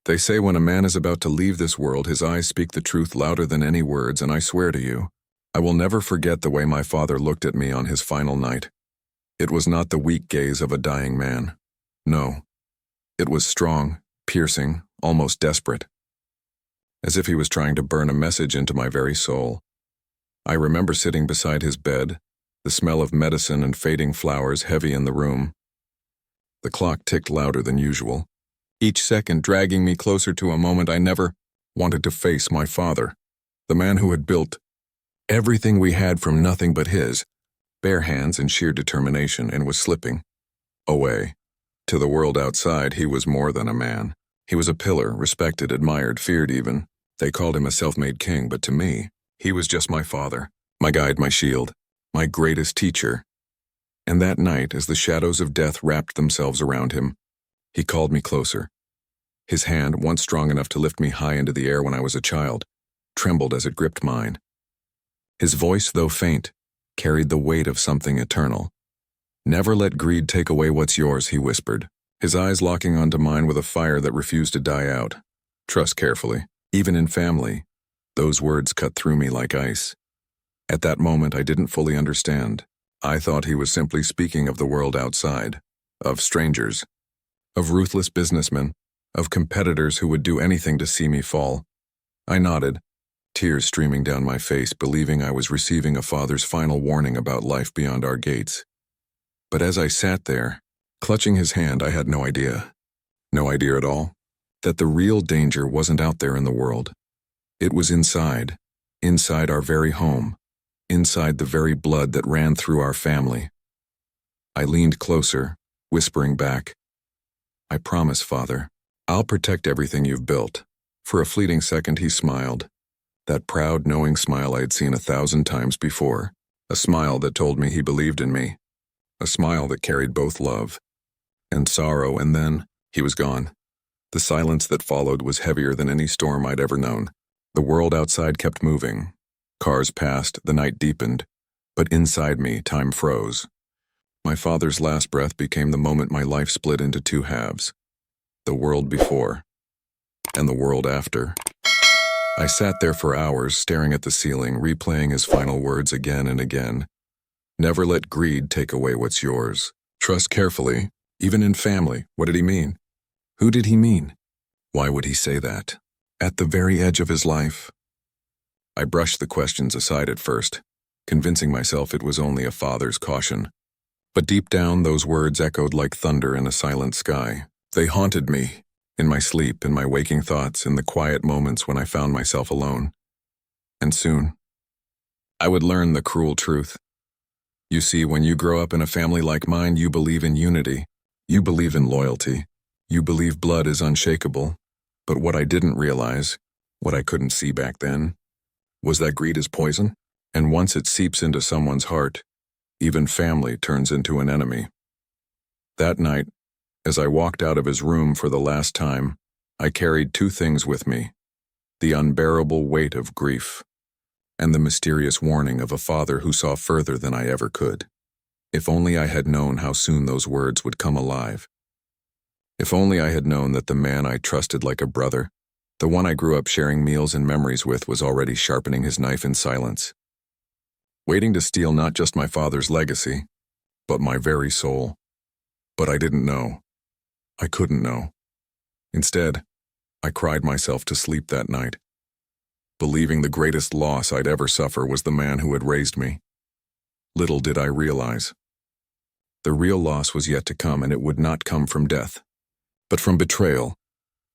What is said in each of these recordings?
They say when a man is about to leave this world, his eyes speak the truth louder than any words, and I swear to you, I will never forget the way my father looked at me on his final night. It was not the weak gaze of a dying man. No. It was strong, piercing, almost desperate. As if he was trying to burn a message into my very soul. I remember sitting beside his bed, the smell of medicine and fading flowers heavy in the room. The clock ticked louder than usual, each second dragging me closer to a moment I never wanted to face my father, the man who had built everything we had from nothing but his bare hands and sheer determination, and was slipping away. To the world outside, he was more than a man. He was a pillar, respected, admired, feared even. They called him a self-made king, but to me, he was just my father, my guide, my shield, my greatest teacher. And that night, as the shadows of death wrapped themselves around him, he called me closer. His hand, once strong enough to lift me high into the air when I was a child, trembled as it gripped mine. His voice, though faint, carried the weight of something eternal. "Never let greed take away what's yours," he whispered, his eyes locking onto mine with a fire that refused to die out. "Trust carefully. Even in family." Those words cut through me like ice. At that moment, I didn't fully understand. I thought he was simply speaking of the world outside, of strangers, of ruthless businessmen, of competitors who would do anything to see me fall. I nodded, tears streaming down my face, believing I was receiving a father's final warning about life beyond our gates. But as I sat there, clutching his hand, I had no idea at all, that the real danger wasn't out there in the world. It was inside our very home, inside the very blood that ran through our family. I leaned closer, whispering back, "I promise, Father, I'll protect everything you've built." For a fleeting second he smiled, that proud, knowing smile I had seen 1,000 times before, a smile that told me he believed in me, a smile that carried both love and sorrow, and then he was gone. The silence that followed was heavier than any storm I'd ever known. The world outside kept moving. Cars passed, the night deepened, but inside me, time froze. My father's last breath became the moment my life split into two halves, the world before and the world after. I sat there for hours, staring at the ceiling, replaying his final words again and again. "Never let greed take away what's yours. Trust carefully, even in family." What did he mean? Who did he mean? Why would he say that? At the very edge of his life? I brushed the questions aside at first, convincing myself it was only a father's caution. But deep down, those words echoed like thunder in a silent sky. They haunted me, in my sleep, in my waking thoughts, in the quiet moments when I found myself alone. And soon, I would learn the cruel truth. You see, when you grow up in a family like mine, you believe in unity. You believe in loyalty. You believe blood is unshakable. But what I didn't realize, what I couldn't see back then, was that greed is poison, and once it seeps into someone's heart, even family turns into an enemy. That night, as I walked out of his room for the last time, I carried two things with me: the unbearable weight of grief, and the mysterious warning of a father who saw further than I ever could. If only I had known how soon those words would come alive. If only I had known that the man I trusted like a brother, the one I grew up sharing meals and memories with, was already sharpening his knife in silence, waiting to steal not just my father's legacy, but my very soul. But I didn't know. I couldn't know. Instead, I cried myself to sleep that night, believing the greatest loss I'd ever suffer was the man who had raised me. Little did I realize. The real loss was yet to come, and it would not come from death, but from betrayal.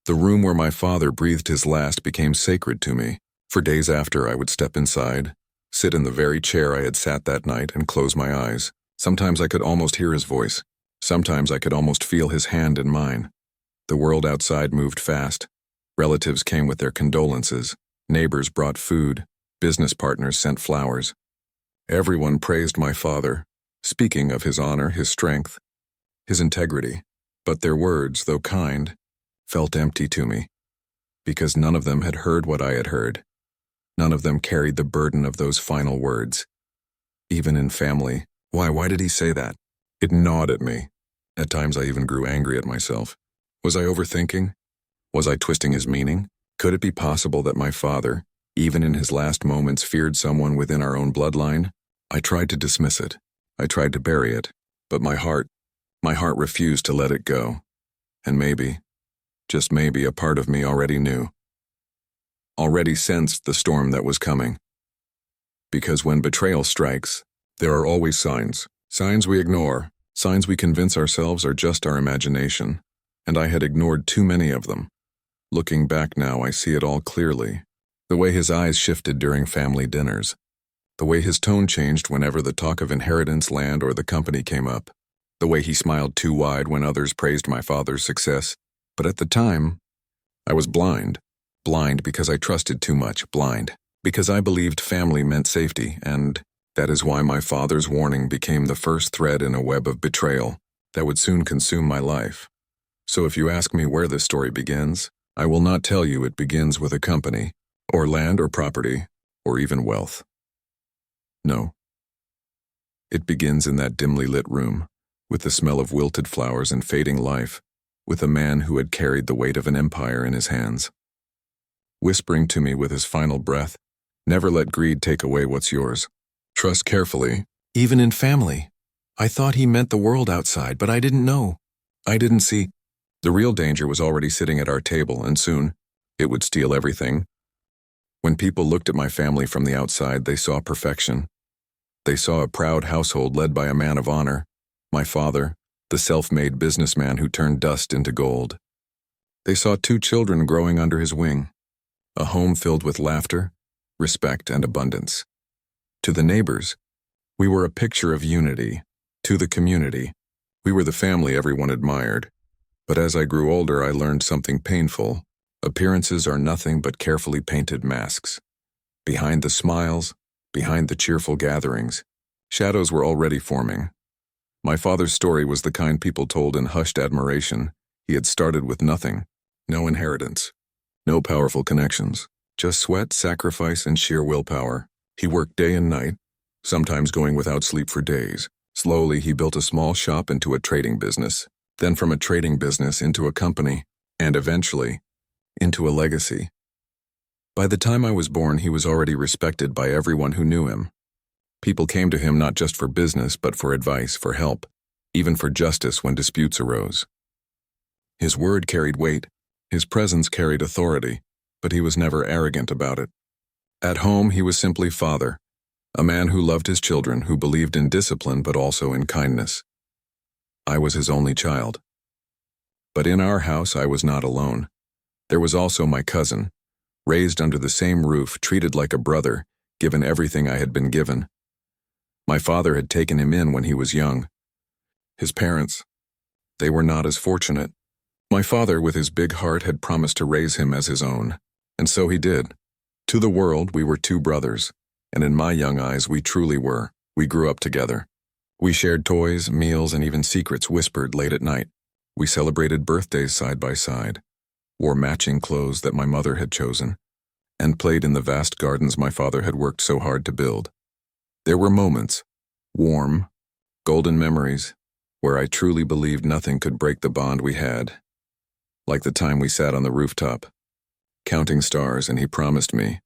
The room where my father breathed his last became sacred to me. For days after, I would step inside, sit in the very chair I had sat that night, and close my eyes. Sometimes I could almost hear his voice. Sometimes I could almost feel his hand in mine. The world outside moved fast. Relatives came with their condolences. Neighbors brought food. Business partners sent flowers. Everyone praised my father, speaking of his honor, his strength, his integrity. But their words, though kind, felt empty to me, because none of them had heard what I had heard. None of them carried the burden of those final words. Even in family. Why did he say that? It gnawed at me. At times I even grew angry at myself. Was I overthinking? Was I twisting his meaning? Could it be possible that my father, even in his last moments, feared someone within our own bloodline? I tried to dismiss it. I tried to bury it. But my heart refused to let it go. And maybe, just maybe, a part of me already knew. Already sensed the storm that was coming. Because when betrayal strikes, there are always signs. Signs we ignore. Signs we convince ourselves are just our imagination. And I had ignored too many of them. Looking back now, I see it all clearly. The way his eyes shifted during family dinners. The way his tone changed whenever the talk of inheritance, land, or the company came up. The way he smiled too wide when others praised my father's success. But at the time, I was blind. Blind because I trusted too much. Blind because I believed family meant safety, and that is why my father's warning became the first thread in a web of betrayal that would soon consume my life. So if you ask me where this story begins, I will not tell you it begins with a company, or land or property, or even wealth. No. It begins in that dimly lit room, with the smell of wilted flowers and fading life, with a man who had carried the weight of an empire in his hands. Whispering to me with his final breath, "Never let greed take away what's yours. Trust carefully, even in family." I thought he meant the world outside, but I didn't know. I didn't see. The real danger was already sitting at our table, and soon, it would steal everything. When people looked at my family from the outside, they saw perfection. They saw a proud household led by a man of honor, my father, the self-made businessman who turned dust into gold. They saw 2 children growing under his wing, a home filled with laughter, respect, and abundance. To the neighbors, we were a picture of unity. To the community, we were the family everyone admired. But as I grew older, I learned something painful. Appearances are nothing but carefully painted masks. Behind the smiles, behind the cheerful gatherings, shadows were already forming. My father's story was the kind people told in hushed admiration. He had started with nothing, no inheritance, no powerful connections, just sweat, sacrifice, and sheer willpower. He worked day and night, sometimes going without sleep for days. Slowly, he built a small shop into a trading business, then from a trading business into a company, and eventually, into a legacy. By the time I was born, he was already respected by everyone who knew him. People came to him not just for business, but for advice, for help, even for justice when disputes arose. His word carried weight, his presence carried authority, but he was never arrogant about it. At home, he was simply father, a man who loved his children, who believed in discipline but also in kindness. I was his only child. But in our house, I was not alone. There was also my cousin, raised under the same roof, treated like a brother, given everything I had been given. My father had taken him in when he was young. His parents, they were not as fortunate. My father, with his big heart, had promised to raise him as his own, and so he did. To the world, we were 2 brothers, and in my young eyes, we truly were. We grew up together. We shared toys, meals, and even secrets whispered late at night. We celebrated birthdays side by side, wore matching clothes that my mother had chosen, and played in the vast gardens my father had worked so hard to build. There were moments, warm, golden memories, where I truly believed nothing could break the bond we had. Like the time we sat on the rooftop, counting stars, and he promised me,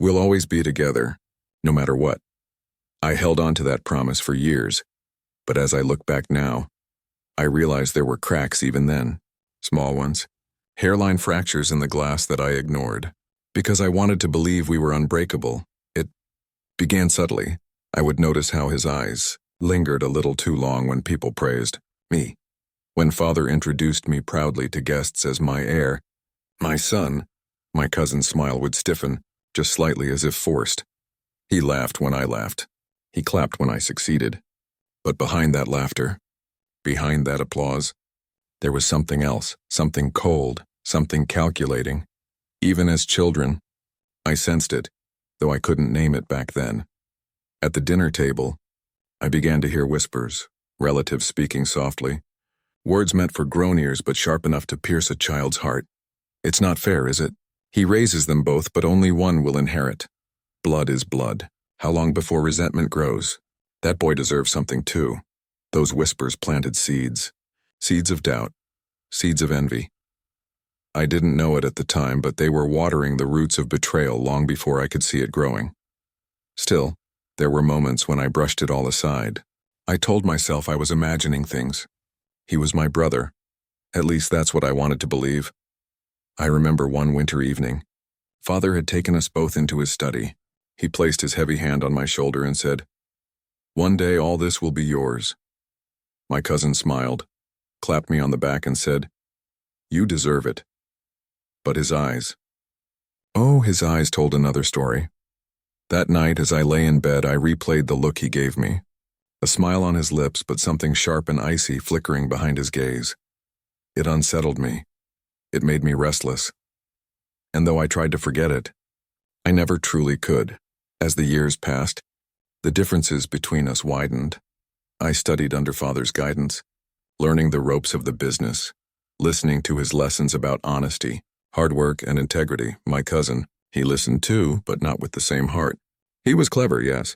"We'll always be together, no matter what." I held on to that promise for years, but as I look back now, I realize there were cracks even then, small ones, hairline fractures in the glass that I ignored. Because I wanted to believe we were unbreakable, it began subtly. I would notice how his eyes lingered a little too long when people praised me. When father introduced me proudly to guests as my heir, my son, my cousin's smile would stiffen, just slightly as if forced. He laughed when I laughed. He clapped when I succeeded. But behind that laughter, behind that applause, there was something else, something cold, something calculating. Even as children, I sensed it, though I couldn't name it back then. At the dinner table, I began to hear whispers, relatives speaking softly, words meant for grown ears but sharp enough to pierce a child's heart. "It's not fair, is it? He raises them both, but only one will inherit. Blood is blood. How long before resentment grows? That boy deserves something too." Those whispers planted seeds, seeds of doubt, seeds of envy. I didn't know it at the time, but they were watering the roots of betrayal long before I could see it growing. Still, there were moments when I brushed it all aside. I told myself I was imagining things. He was my brother. At least that's what I wanted to believe. I remember one winter evening. Father had taken us both into his study. He placed his heavy hand on my shoulder and said, "One day all this will be yours." My cousin smiled, clapped me on the back and said, "You deserve it." But his eyes. Oh, his eyes told another story. That night, as I lay in bed, I replayed the look he gave me. A smile on his lips, but something sharp and icy flickering behind his gaze. It unsettled me. It made me restless. And though I tried to forget it, I never truly could. As the years passed, the differences between us widened. I studied under Father's guidance, learning the ropes of the business, listening to his lessons about honesty, hard work, and integrity. My cousin, he listened too, but not with the same heart. He was clever, yes.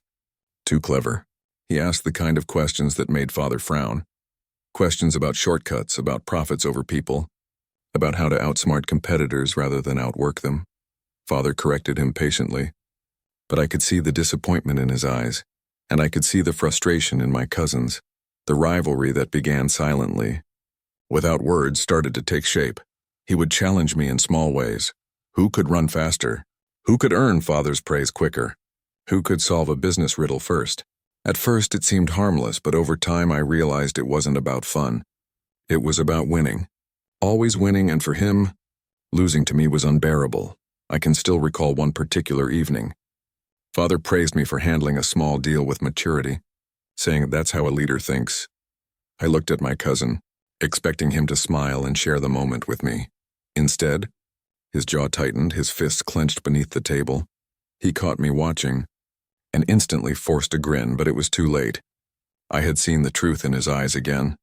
Too clever. He asked the kind of questions that made Father frown. Questions about shortcuts, about profits over people, about how to outsmart competitors rather than outwork them. Father corrected him patiently, but I could see the disappointment in his eyes, and I could see the frustration in my cousin's. The rivalry that began silently, without words, started to take shape. He would challenge me in small ways. Who could run faster? Who could earn Father's praise quicker? Who could solve a business riddle first? At first it seemed harmless, but over time I realized it wasn't about fun. It was about winning. Always winning, and for him, losing to me was unbearable. I can still recall one particular evening. Father praised me for handling a small deal with maturity, saying that's how a leader thinks. I looked at my cousin, expecting him to smile and share the moment with me. Instead, his jaw tightened, his fists clenched beneath the table. He caught me watching, and instantly forced a grin, but it was too late. I had seen the truth in his eyes again.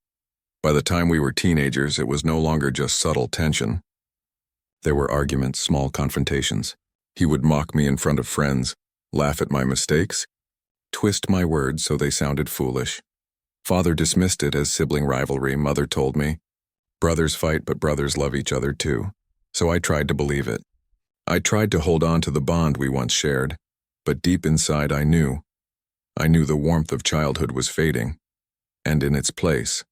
By the time we were teenagers, it was no longer just subtle tension. There were arguments, small confrontations. He would mock me in front of friends, laugh at my mistakes, twist my words so they sounded foolish. Father dismissed it as sibling rivalry. Mother told me, brothers fight, but brothers love each other too. So I tried to believe it. I tried to hold on to the bond we once shared, but deep inside I knew the warmth of childhood was fading, and in its place,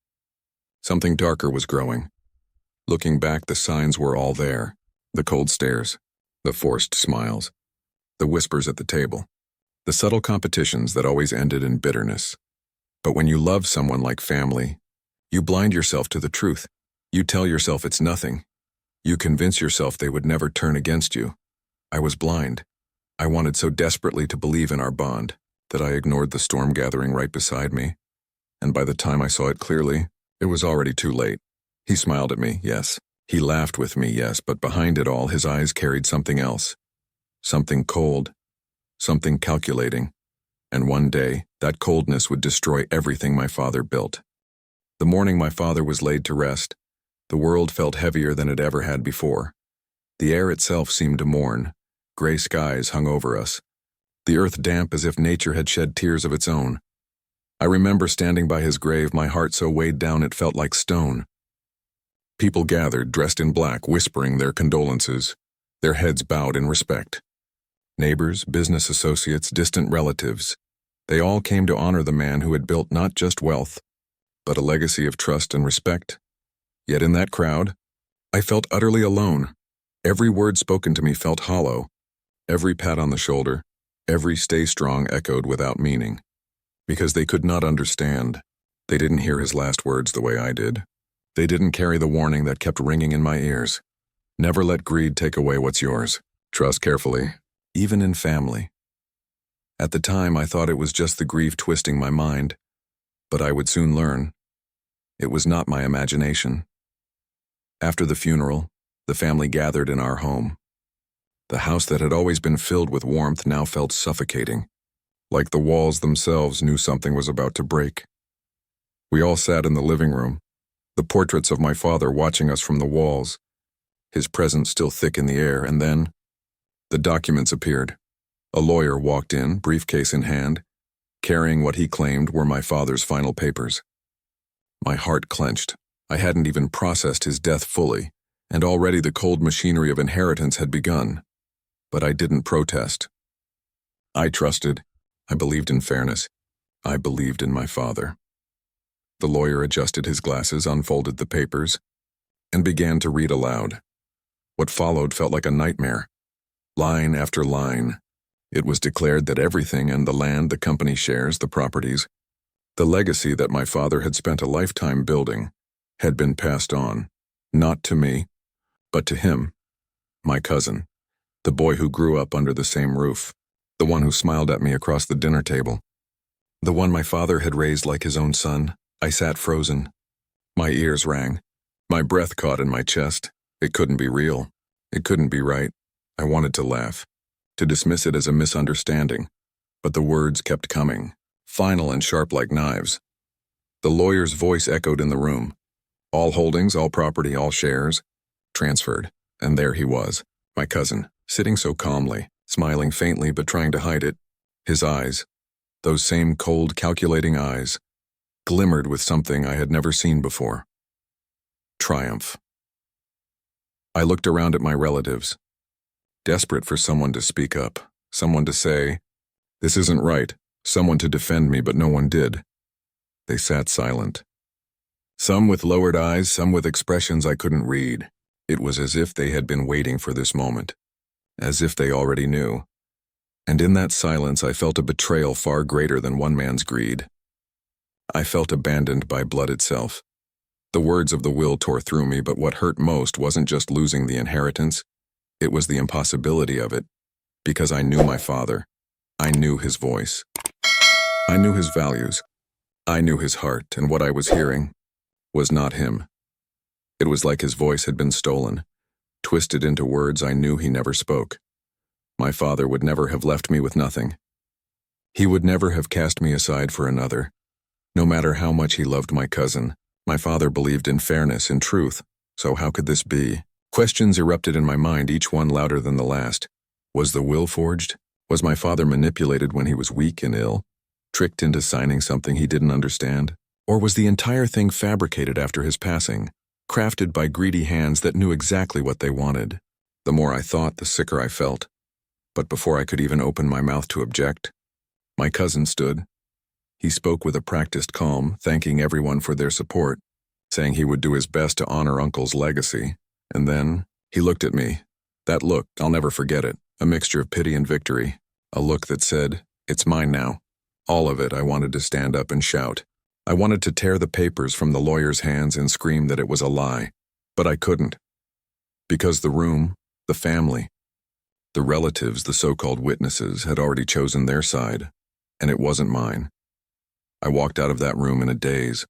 something darker was growing. Looking back, the signs were all there. The cold stares, the forced smiles, the whispers at the table, the subtle competitions that always ended in bitterness. But when you love someone like family, you blind yourself to the truth. You tell yourself it's nothing. You convince yourself they would never turn against you. I was blind. I wanted so desperately to believe in our bond that I ignored the storm gathering right beside me. And by the time I saw it clearly, it was already too late. He smiled at me, yes. He laughed with me, yes, but behind it all, his eyes carried something else. Something cold. Something calculating. And one day, that coldness would destroy everything my father built. The morning my father was laid to rest, the world felt heavier than it ever had before. The air itself seemed to mourn. Gray skies hung over us. The earth damp as if nature had shed tears of its own. I remember standing by his grave, my heart so weighed down it felt like stone. People gathered, dressed in black, whispering their condolences, their heads bowed in respect. Neighbors, business associates, distant relatives, they all came to honor the man who had built not just wealth, but a legacy of trust and respect. Yet in that crowd, I felt utterly alone. Every word spoken to me felt hollow. Every pat on the shoulder, every stay strong echoed without meaning. Because they could not understand. They didn't hear his last words the way I did. They didn't carry the warning that kept ringing in my ears. Never let greed take away what's yours. Trust carefully, even in family. At the time, I thought it was just the grief twisting my mind, but I would soon learn. It was not my imagination. After the funeral, the family gathered in our home. The house that had always been filled with warmth now felt suffocating, like the walls themselves knew something was about to break. We all sat in the living room, the portraits of my father watching us from the walls, his presence still thick in the air, and then the documents appeared. A lawyer walked in, briefcase in hand, carrying what he claimed were my father's final papers. My heart clenched. I hadn't even processed his death fully, and already the cold machinery of inheritance had begun. But I didn't protest. I trusted. I believed in fairness. I believed in my father. The lawyer adjusted his glasses, unfolded the papers, and began to read aloud. What followed felt like a nightmare. Line after line, it was declared that everything and the land, the company shares, the properties, the legacy that my father had spent a lifetime building, had been passed on, not to me, but to him, my cousin, the boy who grew up under the same roof, the one who smiled at me across the dinner table, the one my father had raised like his own son. I sat frozen. My ears rang. My breath caught in my chest. It couldn't be real. It couldn't be right. I wanted to laugh, to dismiss it as a misunderstanding, but the words kept coming, final and sharp like knives. The lawyer's voice echoed in the room. All holdings, all property, all shares, transferred, and there he was, my cousin, sitting so calmly, smiling faintly but trying to hide it. His eyes, those same cold, calculating eyes, glimmered with something I had never seen before. Triumph. I looked around at my relatives, desperate for someone to speak up, someone to say, "This isn't right," someone to defend me, but no one did. They sat silent. Some with lowered eyes, some with expressions I couldn't read. It was as if they had been waiting for this moment, as if they already knew. And in that silence I felt a betrayal far greater than one man's greed. I felt abandoned by blood itself. The words of the will tore through me, but what hurt most wasn't just losing the inheritance, it was the impossibility of it, because I knew my father. I knew his voice. I knew his values. I knew his heart, and what I was hearing was not him. It was like his voice had been stolen, twisted into words I knew he never spoke. My father would never have left me with nothing. He would never have cast me aside for another. No matter how much he loved my cousin, my father believed in fairness and truth, so how could this be? Questions erupted in my mind, each one louder than the last. Was the will forged? Was my father manipulated when he was weak and ill, tricked into signing something he didn't understand? Or was the entire thing fabricated after his passing, crafted by greedy hands that knew exactly what they wanted? The more I thought, the sicker I felt. But before I could even open my mouth to object, my cousin stood. He spoke with a practiced calm, thanking everyone for their support, saying he would do his best to honor Uncle's legacy. And then, he looked at me. That look, I'll never forget it, a mixture of pity and victory. A look that said, "It's mine now." All of it. I wanted to stand up and shout. I wanted to tear the papers from the lawyer's hands and scream that it was a lie. But I couldn't. Because the room, the family, the relatives, the so-called witnesses, had already chosen their side, and it wasn't mine. I walked out of that room in a daze.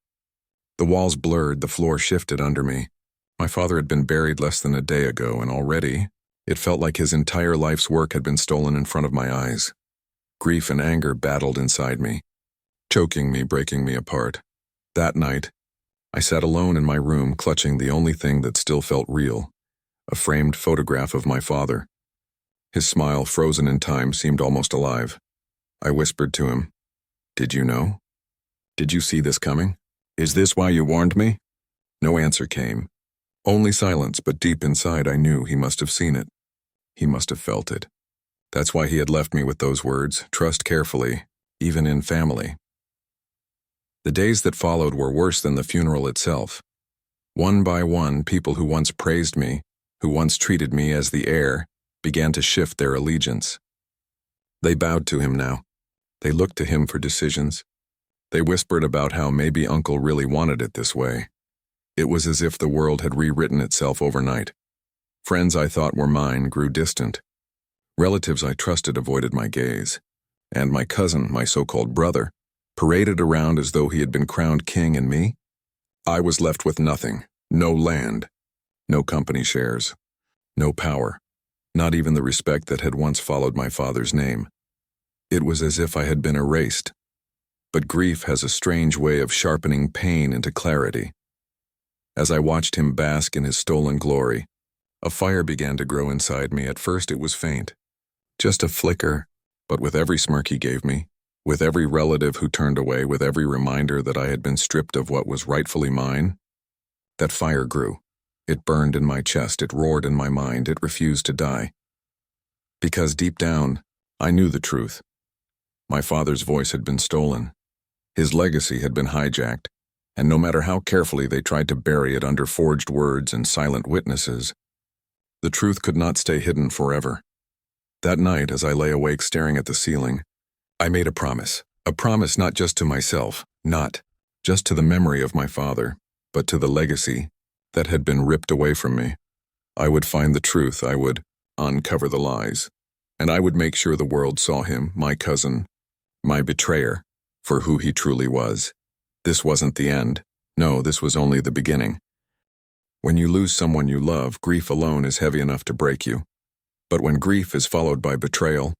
The walls blurred, the floor shifted under me. My father had been buried less than a day ago, and already, it felt like his entire life's work had been stolen in front of my eyes. Grief and anger battled inside me, choking me, breaking me apart. That night, I sat alone in my room, clutching the only thing that still felt real, a framed photograph of my father. His smile, frozen in time, seemed almost alive. I whispered to him, "Did you know? Did you see this coming? Is this why you warned me?" No answer came. Only silence, but deep inside I knew he must have seen it. He must have felt it. That's why he had left me with those words, "Trust carefully, even in family." The days that followed were worse than the funeral itself. One by one, people who once praised me, who once treated me as the heir, began to shift their allegiance. They bowed to him now. They looked to him for decisions. They whispered about how maybe Uncle really wanted it this way. It was as if the world had rewritten itself overnight. Friends I thought were mine grew distant. Relatives I trusted avoided my gaze. And my cousin, my so-called brother, paraded around as though he had been crowned king, and me? I was left with nothing. No land. No company shares. No power. Not even the respect that had once followed my father's name. It was as if I had been erased. But grief has a strange way of sharpening pain into clarity. As I watched him bask in his stolen glory, a fire began to grow inside me. At first it was faint, just a flicker, but with every smirk he gave me, with every relative who turned away, with every reminder that I had been stripped of what was rightfully mine, that fire grew. It burned in my chest, it roared in my mind, it refused to die. Because deep down, I knew the truth. My father's voice had been stolen. His legacy had been hijacked, and no matter how carefully they tried to bury it under forged words and silent witnesses, the truth could not stay hidden forever. That night, as I lay awake staring at the ceiling, I made a promise not just to myself, not just to the memory of my father, but to the legacy that had been ripped away from me. I would find the truth, I would uncover the lies, and I would make sure the world saw him, my cousin, my betrayer, for who he truly was. This wasn't the end. No, this was only the beginning. When you lose someone you love, grief alone is heavy enough to break you. But when grief is followed by betrayal,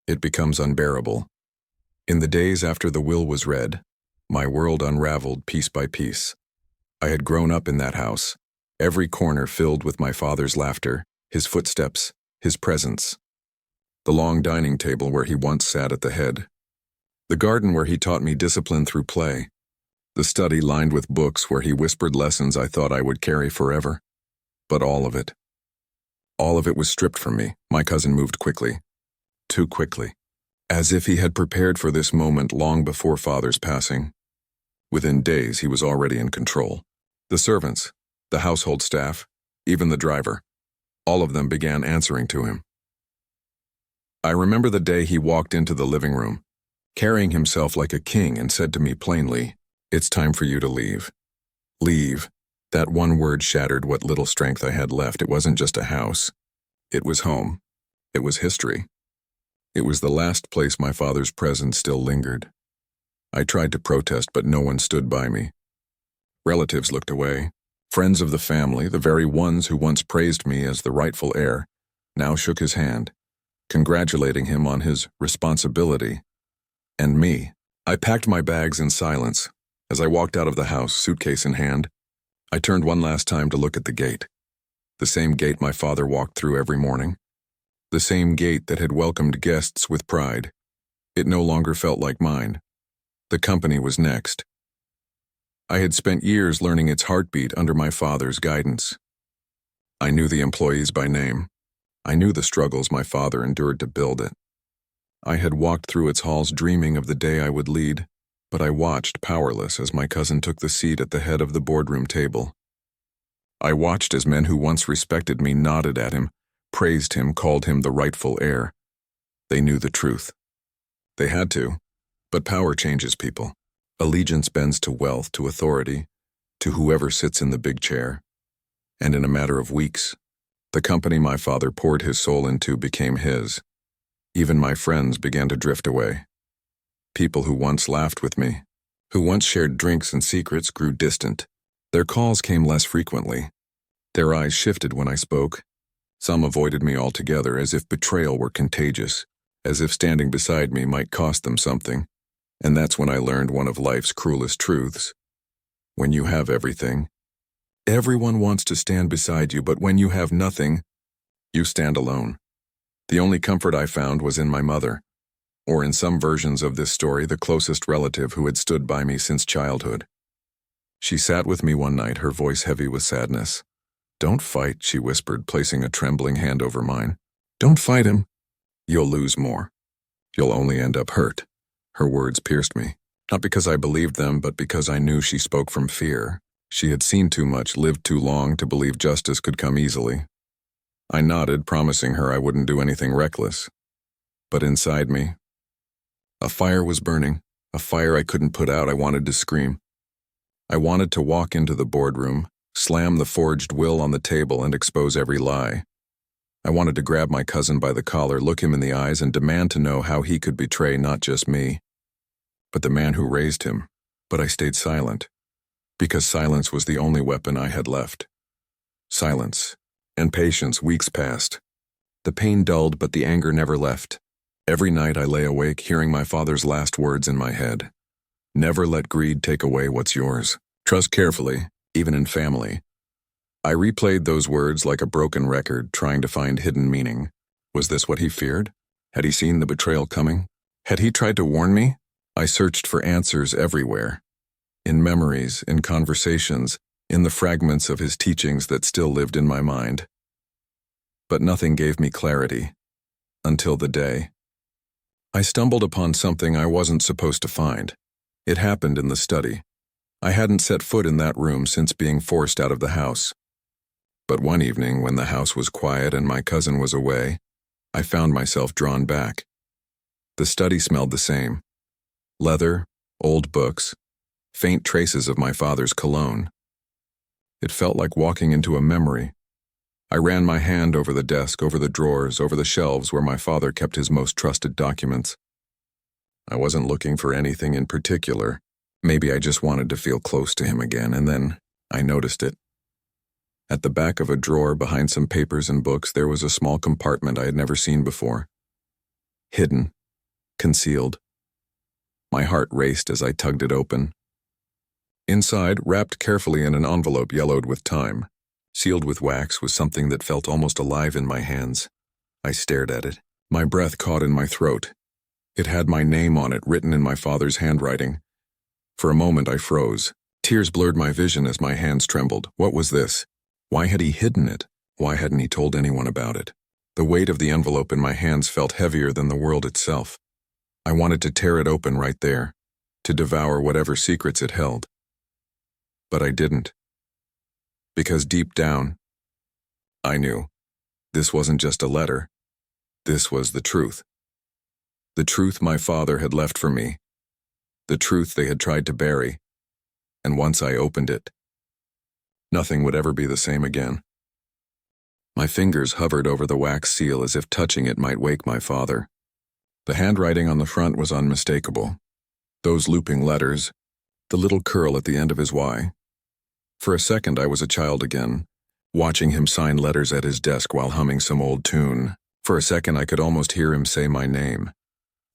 it becomes unbearable. In the days after the will was read, my world unraveled piece by piece. I had grown up in that house, every corner filled with my father's laughter, his footsteps, his presence. The long dining table where he once sat at the head. The garden where he taught me discipline through play. The study lined with books where he whispered lessons I thought I would carry forever. But all of it was stripped from me. My cousin moved quickly. Too quickly. As if he had prepared for this moment long before father's passing. Within days, he was already in control. The servants, the household staff, even the driver, all of them began answering to him. I remember the day he walked into the living room, carrying himself like a king, and said to me plainly, "It's time for you to leave." Leave. That one word shattered what little strength I had left. It wasn't just a house. It was home. It was history. It was the last place my father's presence still lingered. I tried to protest, but no one stood by me. Relatives looked away. Friends of the family, the very ones who once praised me as the rightful heir, now shook his hand, congratulating him on his responsibility. And me. I packed my bags in silence. As I walked out of the house, suitcase in hand, I turned one last time to look at the gate. The same gate my father walked through every morning. The same gate that had welcomed guests with pride. It no longer felt like mine. The company was next. I had spent years learning its heartbeat under my father's guidance. I knew the employees by name. I knew the struggles my father endured to build it. I had walked through its halls dreaming of the day I would lead, but I watched powerless as my cousin took the seat at the head of the boardroom table. I watched as men who once respected me nodded at him, praised him, called him the rightful heir. They knew the truth. They had to, but power changes people. Allegiance bends to wealth, to authority, to whoever sits in the big chair. And in a matter of weeks, the company my father poured his soul into became his. Even my friends began to drift away. People who once laughed with me, who once shared drinks and secrets, grew distant. Their calls came less frequently. Their eyes shifted when I spoke. Some avoided me altogether, as if betrayal were contagious, as if standing beside me might cost them something. And that's when I learned one of life's cruelest truths. When you have everything, everyone wants to stand beside you, but when you have nothing, you stand alone. The only comfort I found was in my mother, or in some versions of this story, the closest relative who had stood by me since childhood. She sat with me one night, her voice heavy with sadness. "Don't fight," she whispered, placing a trembling hand over mine. "Don't fight him. You'll lose more. You'll only end up hurt." Her words pierced me, not because I believed them, but because I knew she spoke from fear. She had seen too much, lived too long to believe justice could come easily. I nodded, promising her I wouldn't do anything reckless. But inside me, a fire was burning, a fire I couldn't put out. I wanted to scream. I wanted to walk into the boardroom, slam the forged will on the table, and expose every lie. I wanted to grab my cousin by the collar, look him in the eyes, and demand to know how he could betray not just me, but the man who raised him. But I stayed silent, because silence was the only weapon I had left. Silence and patience. Weeks passed. The pain dulled, but the anger never left. Every night I lay awake, hearing my father's last words in my head. Never let greed take away what's yours. Trust carefully, even in family. I replayed those words like a broken record, trying to find hidden meaning. Was this what he feared? Had he seen the betrayal coming? Had he tried to warn me? I searched for answers everywhere. In memories, in conversations, in the fragments of his teachings that still lived in my mind. But nothing gave me clarity, until the day I stumbled upon something I wasn't supposed to find. It happened in the study. I hadn't set foot in that room since being forced out of the house. But one evening, when the house was quiet and my cousin was away, I found myself drawn back. The study smelled the same. Leather, old books, faint traces of my father's cologne. It felt like walking into a memory. I ran my hand over the desk, over the drawers, over the shelves where my father kept his most trusted documents. I wasn't looking for anything in particular. Maybe I just wanted to feel close to him again, and then I noticed it. At the back of a drawer behind some papers and books, there was a small compartment I had never seen before. Hidden, concealed. My heart raced as I tugged it open. Inside, wrapped carefully in an envelope yellowed with time, sealed with wax, was something that felt almost alive in my hands. I stared at it. My breath caught in my throat. It had my name on it, written in my father's handwriting. For a moment I froze. Tears blurred my vision as my hands trembled. What was this? Why had he hidden it? Why hadn't he told anyone about it? The weight of the envelope in my hands felt heavier than the world itself. I wanted to tear it open right there, to devour whatever secrets it held. But I didn't. Because deep down, I knew this wasn't just a letter. This was the truth. The truth my father had left for me. The truth they had tried to bury. And once I opened it, nothing would ever be the same again. My fingers hovered over the wax seal as if touching it might wake my father. The handwriting on the front was unmistakable. Those looping letters, the little curl at the end of his Y. For a second I was a child again, watching him sign letters at his desk while humming some old tune. For a second I could almost hear him say my name.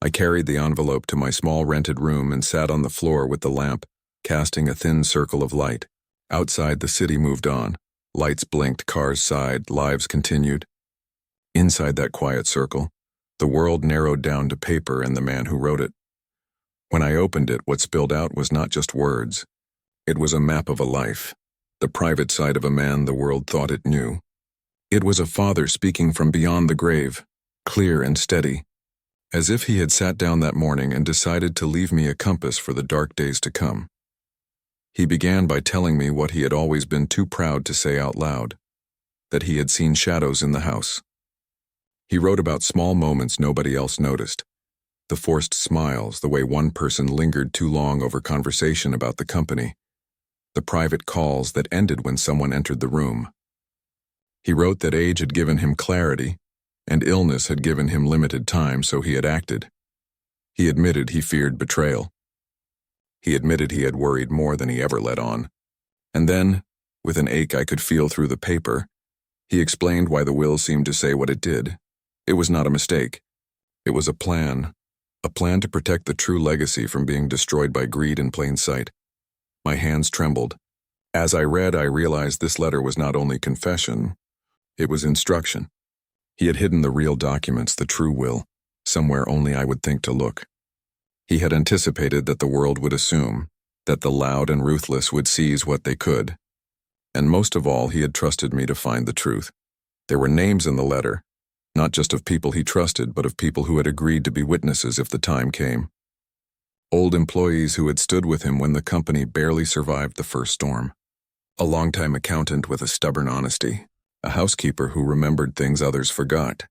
I carried the envelope to my small rented room and sat on the floor with the lamp, casting a thin circle of light. Outside, the city moved on. Lights blinked, cars sighed, lives continued. Inside that quiet circle, the world narrowed down to paper and the man who wrote it. When I opened it, what spilled out was not just words. It was a map of a life, the private side of a man the world thought it knew. It was a father speaking from beyond the grave, clear and steady, as if he had sat down that morning and decided to leave me a compass for the dark days to come. He began by telling me what he had always been too proud to say out loud, that he had seen shadows in the house. He wrote about small moments nobody else noticed, the forced smiles, the way one person lingered too long over conversation about the company, the private calls that ended when someone entered the room. He wrote that age had given him clarity, and illness had given him limited time, so he had acted. He admitted he feared betrayal. He admitted he had worried more than he ever let on. And then, with an ache I could feel through the paper, he explained why the will seemed to say what it did. It was not a mistake. It was a plan to protect the true legacy from being destroyed by greed in plain sight. My hands trembled. As I read, I realized this letter was not only confession, it was instruction. He had hidden the real documents, the true will, somewhere only I would think to look. He had anticipated that the world would assume, that the loud and ruthless would seize what they could. And most of all, he had trusted me to find the truth. There were names in the letter, not just of people he trusted, but of people who had agreed to be witnesses if the time came. Old employees who had stood with him when the company barely survived the first storm. A longtime accountant with a stubborn honesty. A housekeeper who remembered things others forgot.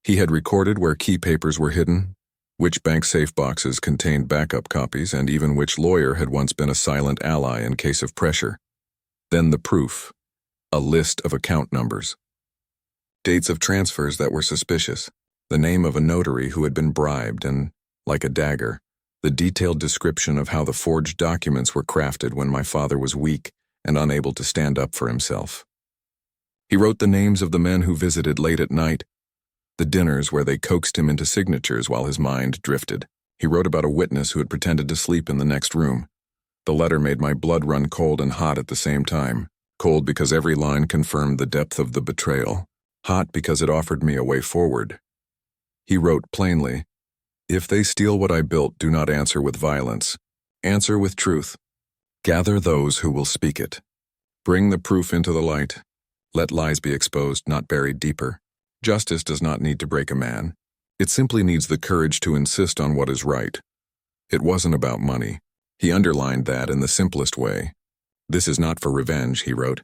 He had recorded where key papers were hidden, which bank safe boxes contained backup copies, and even which lawyer had once been a silent ally in case of pressure. Then the proof, a list of account numbers. Dates of transfers that were suspicious, the name of a notary who had been bribed, and, like a dagger, the detailed description of how the forged documents were crafted when my father was weak and unable to stand up for himself. He wrote the names of the men who visited late at night, the dinners where they coaxed him into signatures while his mind drifted. He wrote about a witness who had pretended to sleep in the next room. The letter made my blood run cold and hot at the same time. Cold because every line confirmed the depth of the betrayal. Hot because it offered me a way forward. He wrote plainly, "If they steal what I built, do not answer with violence. Answer with truth. Gather those who will speak it. Bring the proof into the light. Let lies be exposed, not buried deeper. Justice does not need to break a man. It simply needs the courage to insist on what is right. It wasn't about money. He underlined that in the simplest way. This is not for revenge, he wrote.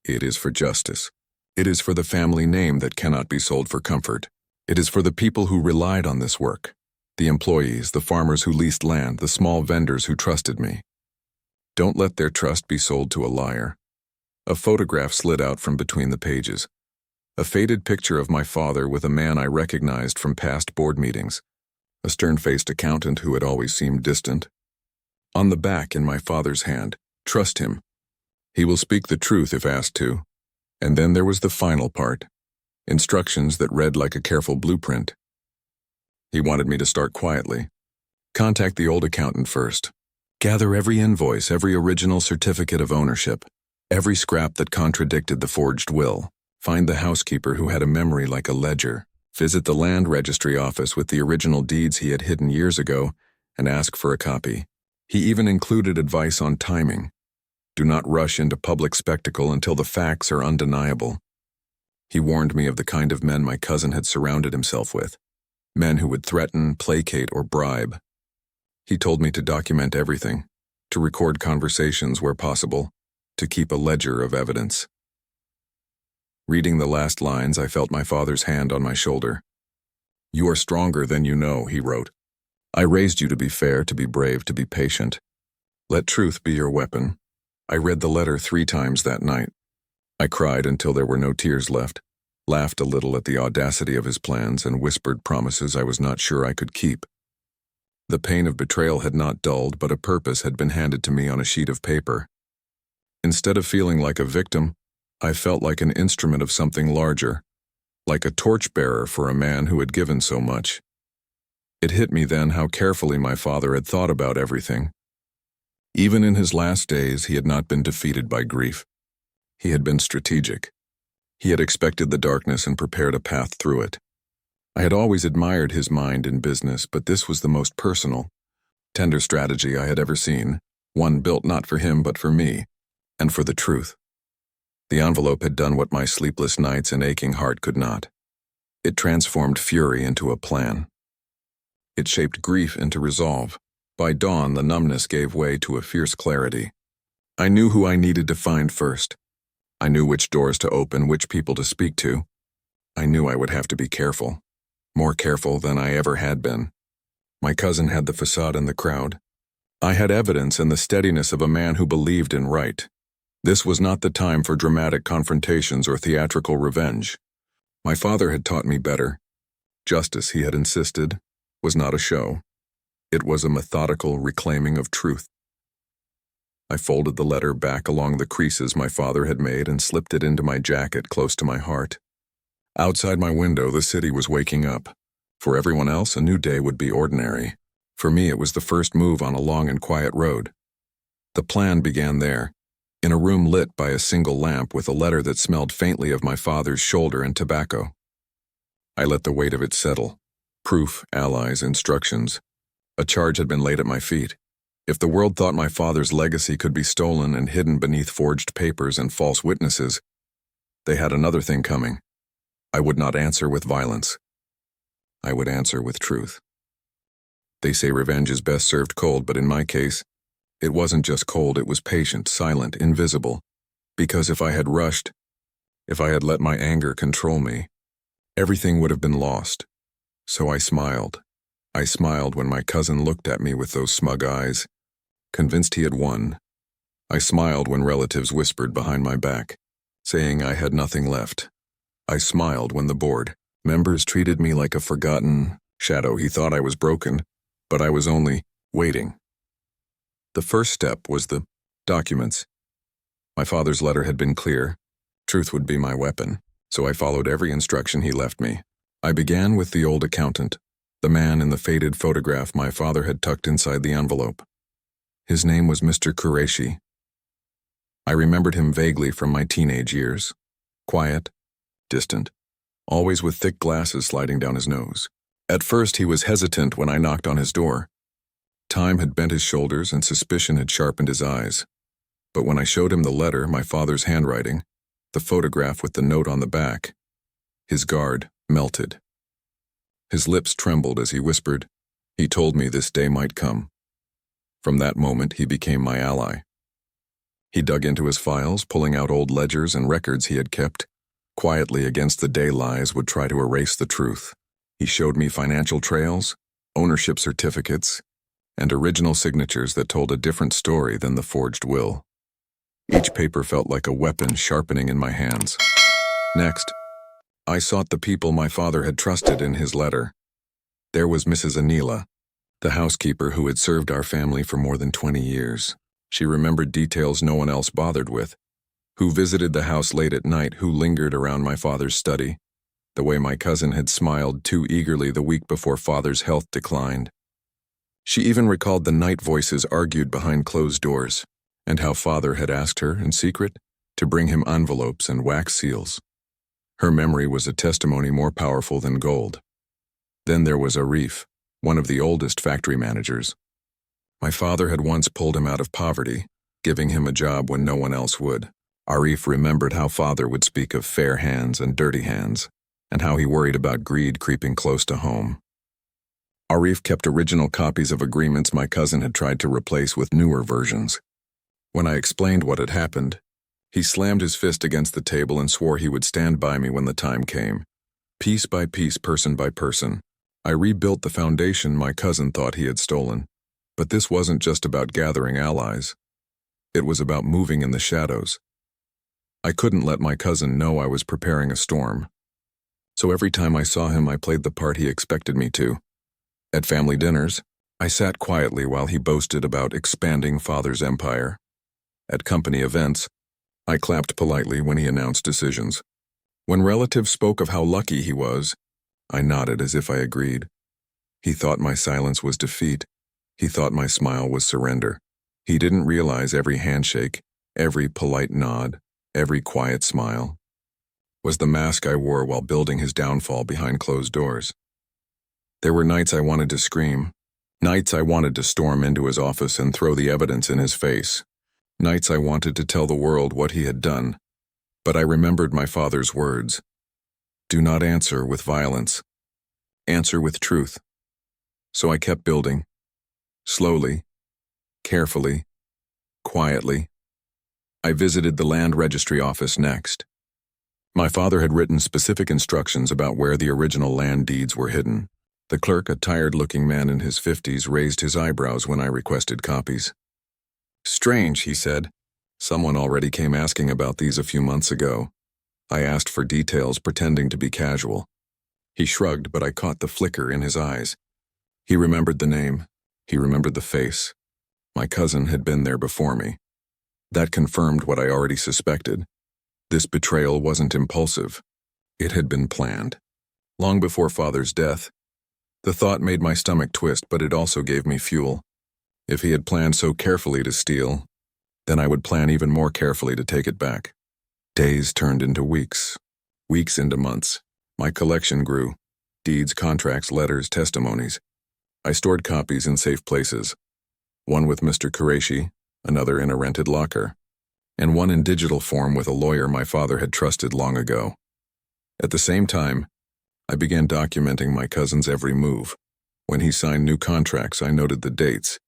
It is for justice. It is for the family name that cannot be sold for comfort. It is for the people who relied on this work. The employees, the farmers who leased land, the small vendors who trusted me. Don't let their trust be sold to a liar. A photograph slid out from between the pages. A faded picture of my father with a man I recognized from past board meetings. A stern-faced accountant who had always seemed distant. On the back, in my father's hand, trust him. He will speak the truth if asked to. And then there was the final part. Instructions that read like a careful blueprint. He wanted me to start quietly. Contact the old accountant first. Gather every invoice, every original certificate of ownership, every scrap that contradicted the forged will. Find the housekeeper who had a memory like a ledger. Visit the land registry office with the original deeds he had hidden years ago and ask for a copy. He even included advice on timing. Do not rush into public spectacle until the facts are undeniable. He warned me of the kind of men my cousin had surrounded himself with. Men who would threaten, placate, or bribe. He told me to document everything, to record conversations where possible, to keep a ledger of evidence. Reading the last lines, I felt my father's hand on my shoulder. You are stronger than you know, he wrote. I raised you to be fair, to be brave, to be patient. Let truth be your weapon. I read the letter 3 times that night. I cried until there were no tears left, laughed a little at the audacity of his plans, and whispered promises I was not sure I could keep. The pain of betrayal had not dulled, but a purpose had been handed to me on a sheet of paper. Instead of feeling like a victim, I felt like an instrument of something larger, like a torchbearer for a man who had given so much. It hit me then how carefully my father had thought about everything. Even in his last days, he had not been defeated by grief. He had been strategic. He had expected the darkness and prepared a path through it. I had always admired his mind in business, but this was the most personal, tender strategy I had ever seen, one built not for him but for me, and for the truth. The envelope had done what my sleepless nights and aching heart could not. It transformed fury into a plan. It shaped grief into resolve. By dawn, the numbness gave way to a fierce clarity. I knew who I needed to find first. I knew which doors to open, which people to speak to. I knew I would have to be careful. More careful than I ever had been. My cousin had the facade in the crowd. I had evidence and the steadiness of a man who believed in right. This was not the time for dramatic confrontations or theatrical revenge. My father had taught me better. Justice, he had insisted, was not a show. It was a methodical reclaiming of truth. I folded the letter back along the creases my father had made and slipped it into my jacket close to my heart. Outside my window, the city was waking up. For everyone else, a new day would be ordinary. For me, it was the first move on a long and quiet road. The plan began there, in a room lit by a single lamp with a letter that smelled faintly of my father's shoulder and tobacco. I let the weight of it settle. Proof, allies, instructions. A charge had been laid at my feet. If the world thought my father's legacy could be stolen and hidden beneath forged papers and false witnesses, they had another thing coming. I would not answer with violence. I would answer with truth. They say revenge is best served cold, but in my case, it wasn't just cold, it was patient, silent, invisible. Because if I had rushed, if I had let my anger control me, everything would have been lost. So I smiled. I smiled when my cousin looked at me with those smug eyes, convinced he had won. I smiled when relatives whispered behind my back, saying I had nothing left. I smiled when the board members treated me like a forgotten shadow. He thought I was broken, but I was only waiting. The first step was the documents. My father's letter had been clear. Truth would be my weapon, so I followed every instruction he left me. I began with the old accountant, the man in the faded photograph my father had tucked inside the envelope. His name was Mr. Qureshi. I remembered him vaguely from my teenage years. Quiet, distant, always with thick glasses sliding down his nose. At first he was hesitant when I knocked on his door. Time had bent his shoulders and suspicion had sharpened his eyes. But when I showed him the letter, my father's handwriting, the photograph with the note on the back, his guard melted. His lips trembled as he whispered, "He told me this day might come." From that moment, he became my ally. He dug into his files, pulling out old ledgers and records he had kept. Quietly against the day lies would try to erase the truth. He showed me financial trails, ownership certificates, and original signatures that told a different story than the forged will. Each paper felt like a weapon sharpening in my hands. Next, I sought the people my father had trusted in his letter. There was Mrs. Anila, the housekeeper who had served our family for more than 20 years. She remembered details no one else bothered with, who visited the house late at night, who lingered around my father's study, the way my cousin had smiled too eagerly the week before father's health declined. She even recalled the night voices argued behind closed doors, and how father had asked her, in secret, to bring him envelopes and wax seals. Her memory was a testimony more powerful than gold. Then there was Arif, one of the oldest factory managers. My father had once pulled him out of poverty, giving him a job when no one else would. Arif remembered how father would speak of fair hands and dirty hands, and how he worried about greed creeping close to home. Arif kept original copies of agreements my cousin had tried to replace with newer versions. When I explained what had happened, he slammed his fist against the table and swore he would stand by me when the time came. Piece by piece, person by person, I rebuilt the foundation my cousin thought he had stolen. But this wasn't just about gathering allies. It was about moving in the shadows. I couldn't let my cousin know I was preparing a storm. So every time I saw him, I played the part he expected me to. At family dinners, I sat quietly while he boasted about expanding father's empire. At company events, I clapped politely when he announced decisions. When relatives spoke of how lucky he was, I nodded as if I agreed. He thought my silence was defeat. He thought my smile was surrender. He didn't realize every handshake, every polite nod, every quiet smile was the mask I wore while building his downfall behind closed doors. There were nights I wanted to scream, nights I wanted to storm into his office and throw the evidence in his face. Nights I wanted to tell the world what he had done, but I remembered my father's words. Do not answer with violence. Answer with truth. So I kept building. Slowly, carefully, quietly. I visited the land registry office next. My father had written specific instructions about where the original land deeds were hidden. The clerk, a tired-looking man in his 50s, raised his eyebrows when I requested copies. Strange, he said. Someone already came asking about these a few months ago. I asked for details, pretending to be casual. He shrugged, but I caught the flicker in his eyes. He remembered the name. He remembered the face. My cousin had been there before me. That confirmed what I already suspected. This betrayal wasn't impulsive. It had been planned. Long before father's death. The thought made my stomach twist, but it also gave me fuel. If he had planned so carefully to steal, then I would plan even more carefully to take it back. Days turned into weeks. Weeks into months. My collection grew. Deeds, contracts, letters, testimonies. I stored copies in safe places. One with Mr. Qureshi, another in a rented locker, and one in digital form with a lawyer my father had trusted long ago. At the same time, I began documenting my cousin's every move. When he signed new contracts, I noted the dates.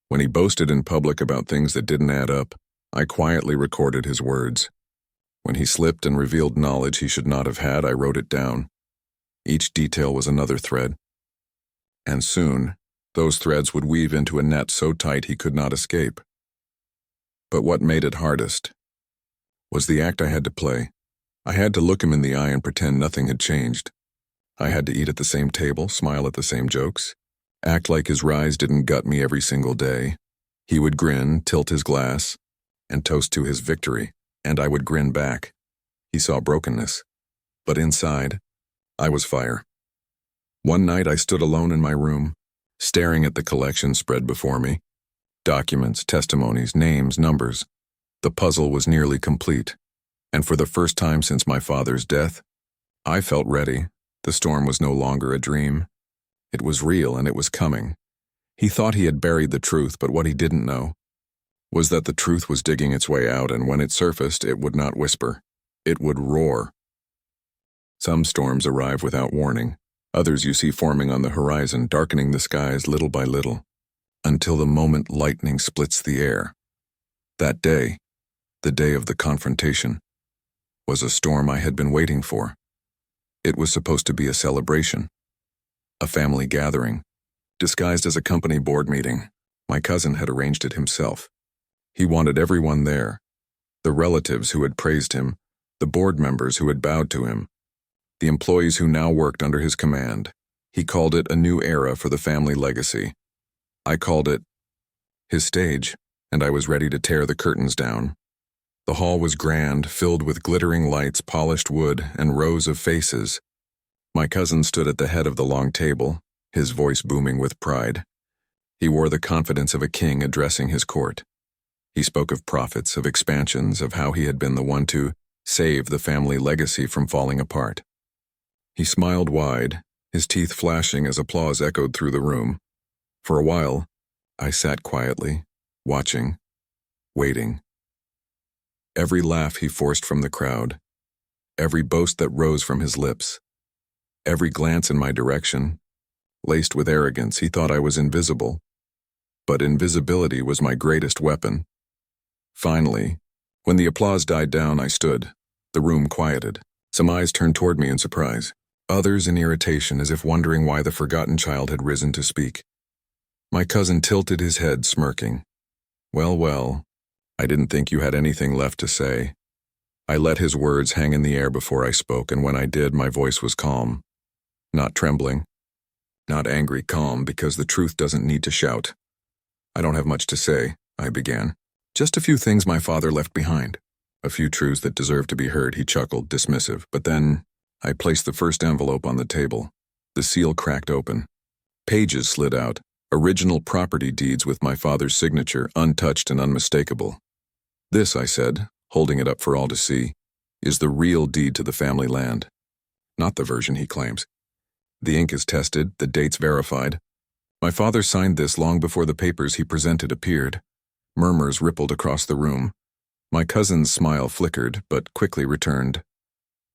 When he boasted in public about things that didn't add up, I quietly recorded his words. When he slipped and revealed knowledge he should not have had, I wrote it down. Each detail was another thread. And soon, those threads would weave into a net so tight he could not escape. But what made it hardest was the act I had to play. I had to look him in the eye and pretend nothing had changed. I had to eat at the same table, smile at the same jokes, act like his rise didn't gut me every single day. He would grin, tilt his glass, and toast to his victory, and I would grin back. He saw brokenness, but inside, I was fire. One night I stood alone in my room, staring at the collection spread before me. Documents, testimonies, names, numbers. The puzzle was nearly complete, and for the first time since my father's death, I felt ready. The storm was no longer a dream. It was real and it was coming. He thought he had buried the truth, but what he didn't know was that the truth was digging its way out, and when it surfaced, it would not whisper. It would roar. Some storms arrive without warning. Others you see forming on the horizon, darkening the skies little by little, until the moment lightning splits the air. That day, the day of the confrontation, was a storm I had been waiting for. It was supposed to be a celebration, a family gathering, disguised as a company board meeting. My cousin had arranged it himself. He wanted everyone there, the relatives who had praised him, the board members who had bowed to him, the employees who now worked under his command. He called it a new era for the family legacy. I called it his stage, and I was ready to tear the curtains down. The hall was grand, filled with glittering lights, polished wood, and rows of faces. My cousin stood at the head of the long table, his voice booming with pride. He wore the confidence of a king addressing his court. He spoke of profits, of expansions, of how he had been the one to save the family legacy from falling apart. He smiled wide, his teeth flashing as applause echoed through the room. For a while, I sat quietly, watching, waiting. Every laugh he forced from the crowd, every boast that rose from his lips, every glance in my direction, laced with arrogance, he thought I was invisible. But invisibility was my greatest weapon. Finally, when the applause died down, I stood. The room quieted. Some eyes turned toward me in surprise, others in irritation, as if wondering why the forgotten child had risen to speak. My cousin tilted his head, smirking. Well, I didn't think you had anything left to say. I let his words hang in the air before I spoke, and when I did, my voice was calm. Not trembling. Not angry, calm, because the truth doesn't need to shout. I don't have much to say, I began. Just a few things my father left behind. A few truths that deserve to be heard, he chuckled, dismissive. But then, I placed the first envelope on the table. The seal cracked open. Pages slid out. Original property deeds with my father's signature, untouched and unmistakable. This, I said, holding it up for all to see, is the real deed to the family land. Not the version he claims. The ink is tested, the dates verified. My father signed this long before the papers he presented appeared. Murmurs rippled across the room. My cousin's smile flickered, but quickly returned.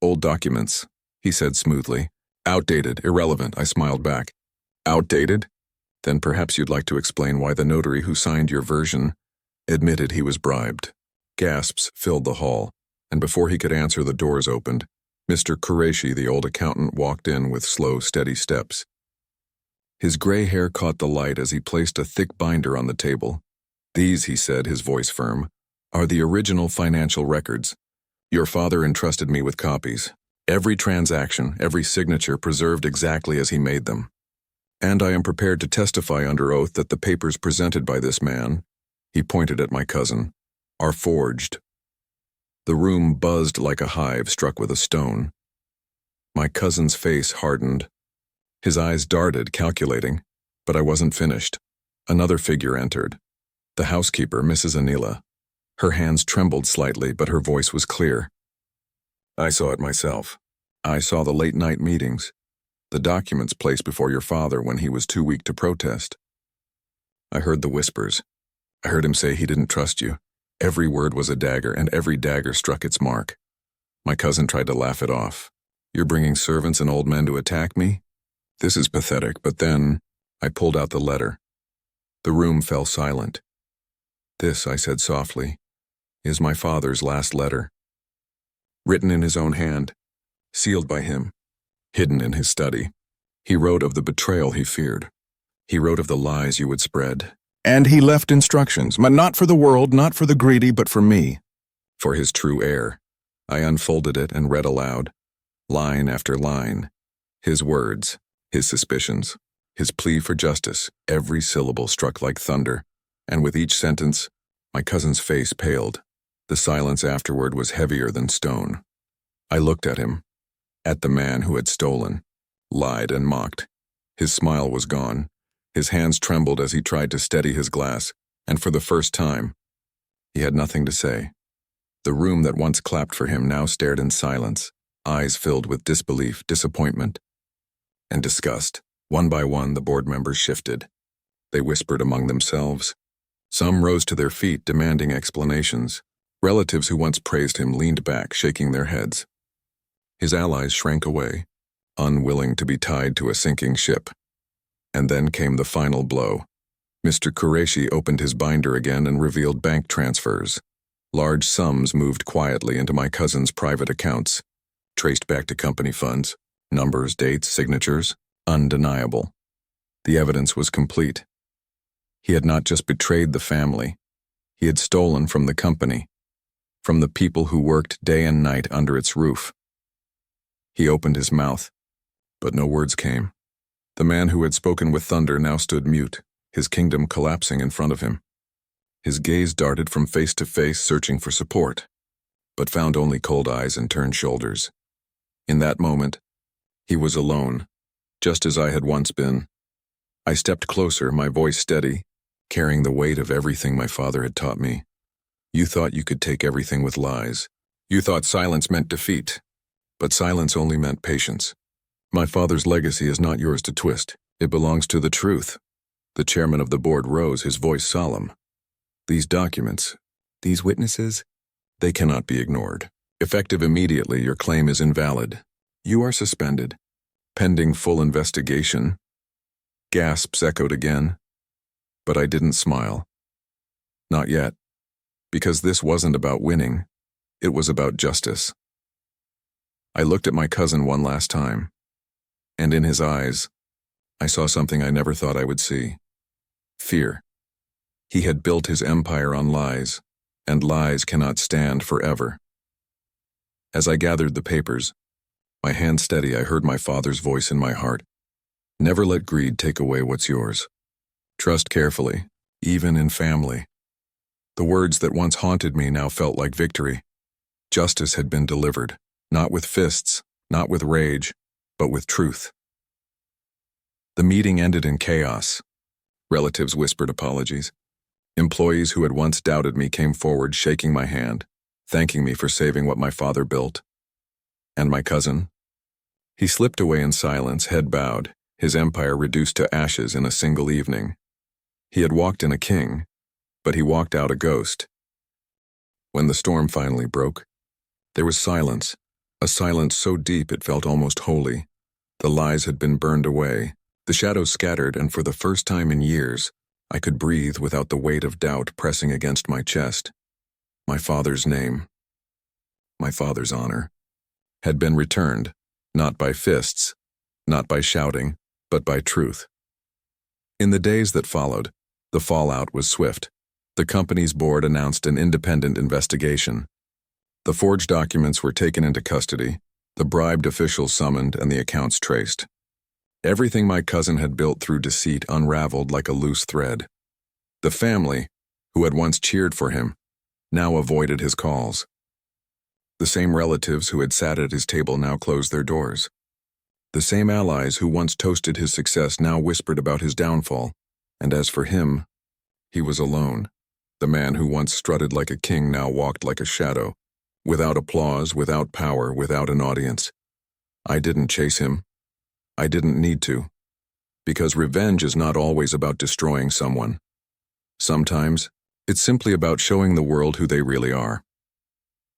Old documents, he said smoothly. Outdated, irrelevant, I smiled back. Outdated? Then perhaps you'd like to explain why the notary who signed your version admitted he was bribed. Gasps filled the hall, and before he could answer, the doors opened. Mr. Qureshi, the old accountant, walked in with slow, steady steps. His gray hair caught the light as he placed a thick binder on the table. These, he said, his voice firm, are the original financial records. Your father entrusted me with copies. Every transaction, every signature preserved exactly as he made them. And I am prepared to testify under oath that the papers presented by this man, he pointed at my cousin, are forged. The room buzzed like a hive struck with a stone. My cousin's face hardened. His eyes darted, calculating, but I wasn't finished. Another figure entered. The housekeeper, Mrs. Anila. Her hands trembled slightly, but her voice was clear. I saw it myself. I saw the late-night meetings, the documents placed before your father when he was too weak to protest. I heard the whispers. I heard him say he didn't trust you. Every word was a dagger, and every dagger struck its mark. My cousin tried to laugh it off. You're bringing servants and old men to attack me? This is pathetic, but then I pulled out the letter. The room fell silent. This, I said softly, is my father's last letter. Written in his own hand, sealed by him, hidden in his study. He wrote of the betrayal he feared. He wrote of the lies you would spread. And he left instructions, not for the world, not for the greedy, but for me, for his true heir. I unfolded it and read aloud, line after line, his words, his suspicions, his plea for justice. Every syllable struck like thunder, and with each sentence, my cousin's face paled. The silence afterward was heavier than stone. I looked at him, at the man who had stolen, lied and mocked. His smile was gone. His hands trembled as he tried to steady his glass, and for the first time, he had nothing to say. The room that once clapped for him now stared in silence, eyes filled with disbelief, disappointment, and disgust. One by one, the board members shifted. They whispered among themselves, Some rose to their feet, demanding explanations. Relatives who once praised him leaned back, shaking their heads. His allies shrank away, unwilling to be tied to a sinking ship. And then came the final blow. Mr. Qureshi opened his binder again and revealed bank transfers. Large sums moved quietly into my cousin's private accounts, traced back to company funds. Numbers, dates, signatures, undeniable. The evidence was complete. He had not just betrayed the family. He had stolen from the company, from the people who worked day and night under its roof. He opened his mouth, but no words came. The man who had spoken with thunder now stood mute, his kingdom collapsing in front of him. His gaze darted from face to face, searching for support, but found only cold eyes and turned shoulders. In that moment, he was alone, just as I had once been. I stepped closer, my voice steady, carrying the weight of everything my father had taught me. You thought you could take everything with lies. You thought silence meant defeat, but silence only meant patience. My father's legacy is not yours to twist. It belongs to the truth. The chairman of the board rose, his voice solemn. These documents, these witnesses, they cannot be ignored. Effective immediately, your claim is invalid. You are suspended, pending full investigation. Gasps echoed again, but I didn't smile. Not yet, because this wasn't about winning, it was about justice. I looked at my cousin one last time, and in his eyes, I saw something I never thought I would see. Fear. He had built his empire on lies, and lies cannot stand forever. As I gathered the papers, my hand steady, I heard my father's voice in my heart. Never let greed take away what's yours. Trust carefully, even in family. The words that once haunted me now felt like victory. Justice had been delivered, not with fists, not with rage, but with truth. The meeting ended in chaos. Relatives whispered apologies. Employees who had once doubted me came forward, shaking my hand, thanking me for saving what my father built. And my cousin? He slipped away in silence, head bowed, his empire reduced to ashes in a single evening. He had walked in a king, but he walked out a ghost. When the storm finally broke, there was silence, a silence so deep it felt almost holy. The lies had been burned away, the shadows scattered, and for the first time in years, I could breathe without the weight of doubt pressing against my chest. My father's name, my father's honor, had been returned, not by fists, not by shouting, but by truth. In the days that followed, the fallout was swift. The company's board announced an independent investigation. The forged documents were taken into custody, the bribed officials summoned, and the accounts traced. Everything my cousin had built through deceit unraveled like a loose thread. The family, who had once cheered for him, now avoided his calls. The same relatives who had sat at his table now closed their doors. The same allies who once toasted his success now whispered about his downfall, and as for him, he was alone. The man who once strutted like a king now walked like a shadow, without applause, without power, without an audience. I didn't chase him. I didn't need to, because revenge is not always about destroying someone. Sometimes, it's simply about showing the world who they really are.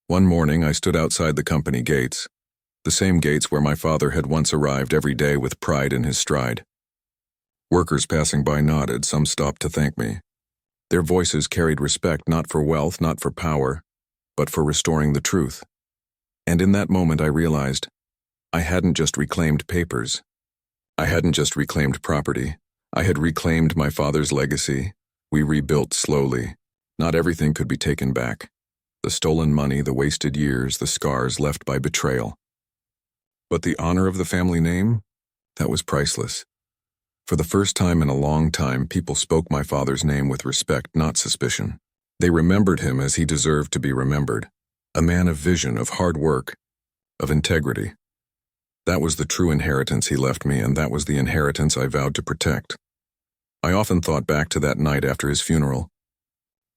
One morning, I stood outside the company gates, the same gates where my father had once arrived every day with pride in his stride. Workers passing by nodded, some stopped to thank me. Their voices carried respect not for wealth, not for power, but for restoring the truth. And in that moment I realized I hadn't just reclaimed papers. I hadn't just reclaimed property. I had reclaimed my father's legacy. We rebuilt slowly. Not everything could be taken back. The stolen money, the wasted years, the scars left by betrayal. But the honor of the family name? That was priceless. For the first time in a long time, people spoke my father's name with respect, not suspicion. They remembered him as he deserved to be remembered. A man of vision, of hard work, of integrity. That was the true inheritance he left me, and that was the inheritance I vowed to protect. I often thought back to that night after his funeral,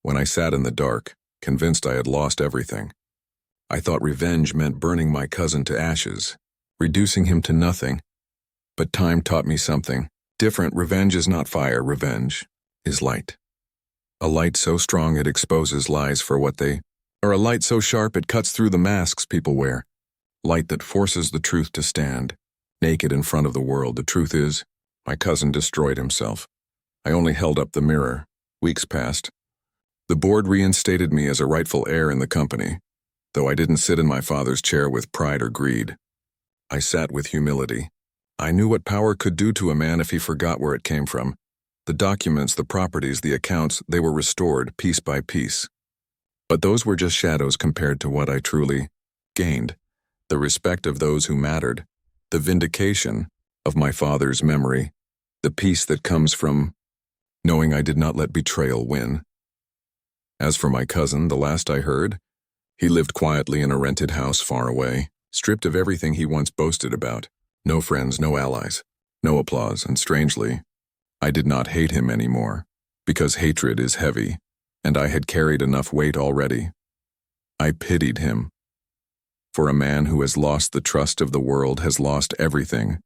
when I sat in the dark, convinced I had lost everything. I thought revenge meant burning my cousin to ashes, reducing him to nothing. But time taught me something different. Revenge is not fire, revenge is light. A light so strong it exposes lies for what they are, a light so sharp it cuts through the masks people wear. Light that forces the truth to stand, naked in front of the world. The truth is, my cousin destroyed himself. I only held up the mirror. Weeks passed. The board reinstated me as a rightful heir in the company, though I didn't sit in my father's chair with pride or greed. I sat with humility. I knew what power could do to a man if he forgot where it came from. The documents, the properties, the accounts, they were restored piece by piece. But those were just shadows compared to what I truly gained. The respect of those who mattered, the vindication of my father's memory, the peace that comes from knowing I did not let betrayal win. As for my cousin, the last I heard, he lived quietly in a rented house far away, stripped of everything he once boasted about. No friends, no allies, no applause, and strangely, I did not hate him anymore, because hatred is heavy, and I had carried enough weight already. I pitied him. For a man who has lost the trust of the world has lost everything,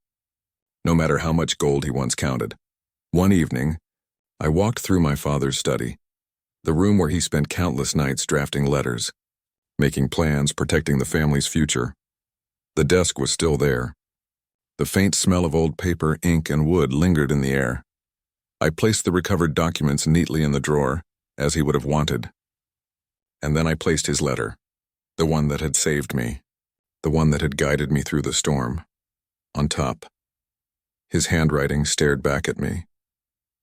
no matter how much gold he once counted. One evening, I walked through my father's study, the room where he spent countless nights drafting letters, making plans, protecting the family's future. The desk was still there. The faint smell of old paper, ink, and wood lingered in the air. I placed the recovered documents neatly in the drawer, as he would have wanted. And then I placed his letter, the one that had saved me, the one that had guided me through the storm, on top. His handwriting stared back at me.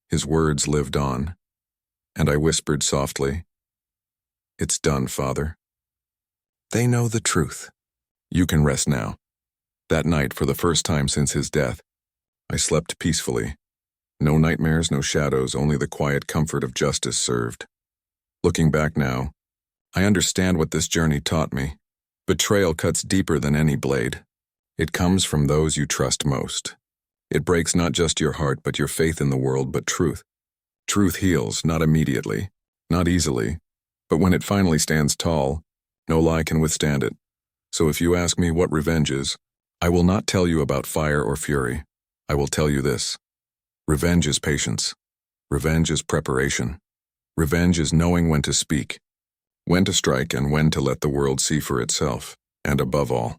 His words lived on, and I whispered softly, "It's done, Father. They know the truth. You can rest now." That night, for the first time since his death, I slept peacefully. No nightmares, no shadows, only the quiet comfort of justice served. Looking back now, I understand what this journey taught me. Betrayal cuts deeper than any blade. It comes from those you trust most. It breaks not just your heart, but your faith in the world, but truth. Truth heals, not immediately, not easily, but when it finally stands tall, no lie can withstand it. So if you ask me what revenge is, I will not tell you about fire or fury. I will tell you this. Revenge is patience. Revenge is preparation. Revenge is knowing when to speak, when to strike, and when to let the world see for itself. And above all,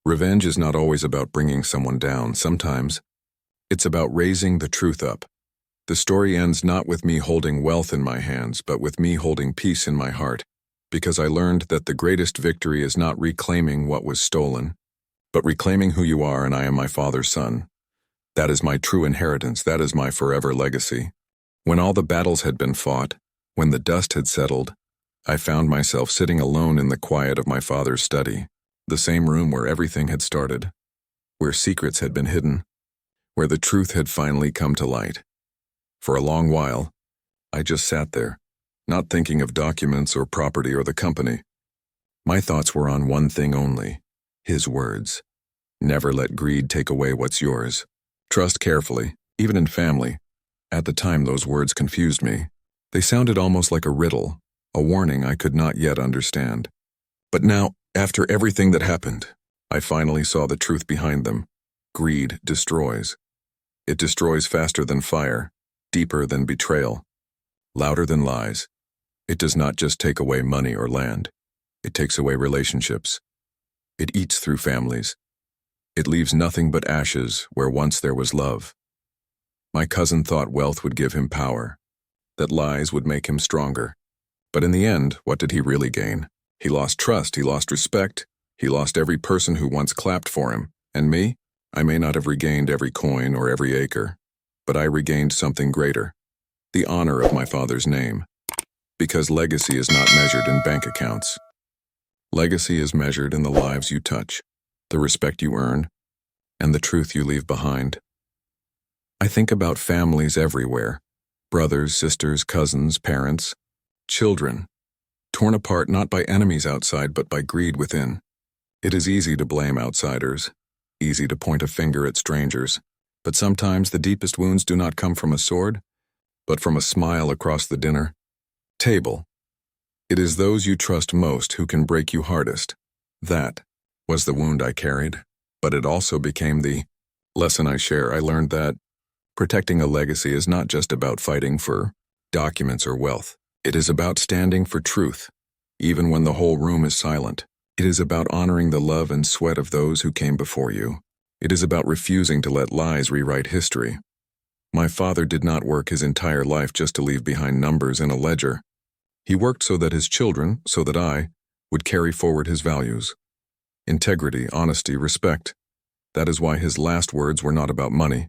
revenge is not always about bringing someone down. Sometimes, it's about raising the truth up. The story ends not with me holding wealth in my hands, but with me holding peace in my heart, because I learned that the greatest victory is not reclaiming what was stolen, but reclaiming who you are, and I am my father's son. That is my true inheritance. That is my forever legacy. When all the battles had been fought, when the dust had settled, I found myself sitting alone in the quiet of my father's study, the same room where everything had started, where secrets had been hidden, where the truth had finally come to light. For a long while, I just sat there, not thinking of documents or property or the company. My thoughts were on one thing only, his words. Never let greed take away what's yours. Trust carefully, even in family. At the time, those words confused me. They sounded almost like a riddle, a warning I could not yet understand. But now, after everything that happened, I finally saw the truth behind them. Greed destroys. It destroys faster than fire, deeper than betrayal, louder than lies. It does not just take away money or land. It takes away relationships. It eats through families. It leaves nothing but ashes where once there was love. My cousin thought wealth would give him power, that lies would make him stronger. But in the end, what did he really gain? He lost trust, he lost respect, he lost every person who once clapped for him. And me? I may not have regained every coin or every acre, but I regained something greater, the honor of my father's name. Because legacy is not measured in bank accounts. Legacy is measured in the lives you touch, the respect you earn, and the truth you leave behind. I think about families everywhere, brothers, sisters, cousins, parents, children, torn apart not by enemies outside but by greed within. It is easy to blame outsiders, easy to point a finger at strangers, but sometimes the deepest wounds do not come from a sword, but from a smile across the dinner table. It is those you trust most who can break you hardest. That was the wound I carried, but it also became the lesson I share. I learned that protecting a legacy is not just about fighting for documents, or wealth. It is about standing for truth, even when the whole room is silent. It is about honoring the love and sweat of those who came before you. It is about refusing to let lies rewrite history. My father did not work his entire life just to leave behind numbers in a ledger. He worked so that his children, so that I, would carry forward his values. Integrity, honesty, respect. That is why his last words were not about money.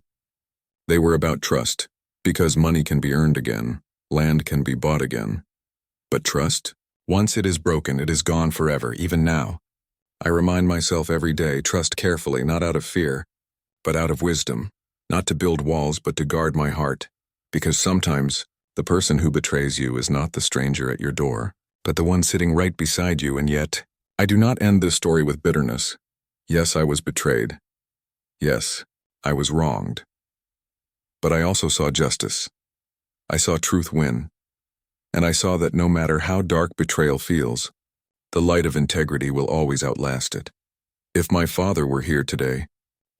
They were about trust, because money can be earned again, land can be bought again. But trust? Once it is broken, it is gone forever, even now. I remind myself every day, trust carefully, not out of fear, but out of wisdom, not to build walls, but to guard my heart, because sometimes the person who betrays you is not the stranger at your door, but the one sitting right beside you. And yet, I do not end this story with bitterness. Yes, I was betrayed. Yes, I was wronged. But I also saw justice. I saw truth win. And I saw that no matter how dark betrayal feels, the light of integrity will always outlast it. If my father were here today,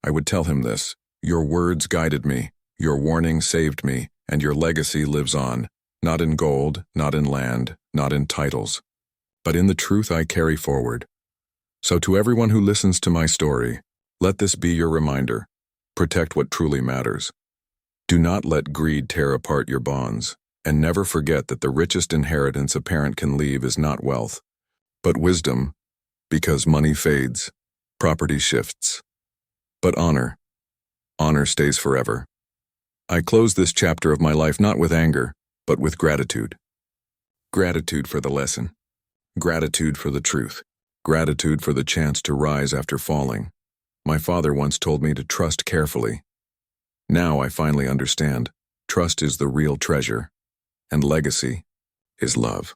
I would tell him this: your words guided me, your warning saved me, and your legacy lives on, not in gold, not in land, not in titles, but in the truth I carry forward. So to everyone who listens to my story, let this be your reminder: protect what truly matters. Do not let greed tear apart your bonds. And never forget that the richest inheritance a parent can leave is not wealth, but wisdom, because money fades, property shifts. But honor stays forever. I close this chapter of my life not with anger, but with gratitude. Gratitude for the lesson. Gratitude for the truth. Gratitude for the chance to rise after falling. My father once told me to trust carefully. Now I finally understand. Trust is the real treasure. And legacy is love.